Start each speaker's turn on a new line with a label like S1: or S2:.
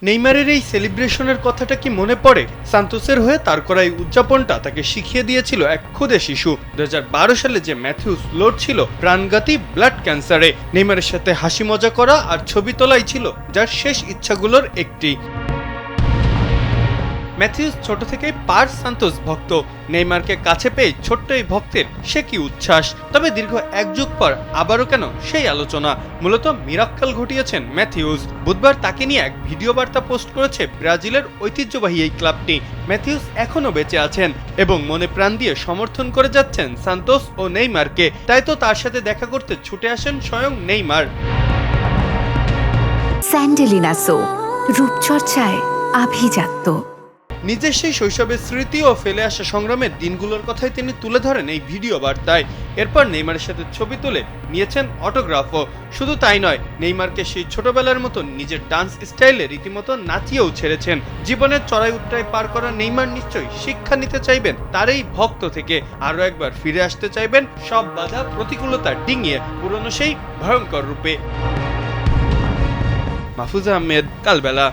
S1: নেইমারের এই সেলিব্রেশনের কথাটা কি মনে পড়ে? সান্তোসের হয়ে তার করা এই উদযাপনটা তাকে শিখিয়ে দিয়েছিল এক ক্ষুদে শিশু। 2012 সালে যে ম্যাথিউস লড়ছিল প্রাণঘাতী ব্লাড ক্যান্সারে, নেইমারের সাথে হাসি মজা করা আর ছবি তোলাই ছিল যার শেষ ইচ্ছাগুলোর একটি। ম্যাথিউস ছোট থেকেই পার সান্তোস ভক্ত। নেইমারকে কাছে পেয়ে ছোট্ট এই ভক্তের সে কি উচ্ছ্বাস। তবে দীর্ঘ এক যুগ পর আবারও কেন সেই আলোচনা? মূলত মিরাক্কেল ঘটিয়েছেন ম্যাথিউস। বুধবার তাকে নিয়ে এক ভিডিও বার্তা পোস্ট করেছে ব্রাজিলের ঐতিহ্যবাহী এই ক্লাবটি। ম্যাথিউস এখনও বেঁচে আছেন এবং মনে প্রাণ দিয়ে সমর্থন করে যাচ্ছেন সান্তোস ও নেইমারকে। তাই তো তার সাথে দেখা করতে ছুটে আসেন স্বয়ং নেইমার।
S2: স্যান্ডেলিনা সো, রূপচর্চায় আভিজাত্য।
S1: নিজের সেই শৈশবের স্মৃতি ও ফেলে আসা সংগ্রামের দিনগুলোর কথাই তিনি তুলে ধরেন এই ভিডিও বার্তায়। এরপর নেইমারের সাথে ছবি তুলে নিয়েছেন অটোগ্রাফও। শুধু তাই নয়, নেইমারকে সেই ছোটবেলার মতো নিজের ডান্স স্টাইলে রীতিমতো নাচিয়েও ছেড়েছেন। জীবনের চড়াই উৎরাই পার করা নেইমার নিশ্চয়ই শিক্ষা নিতে চাইবেন তার এই ভক্ত থেকে। আরও একবার ফিরে আসতে চাইবেন সব বাধা প্রতিকূলতা ডিঙিয়ে পুরনো সেই ভয়ঙ্কর রূপে। মাহফুজা আহমেদ, কালবেলা।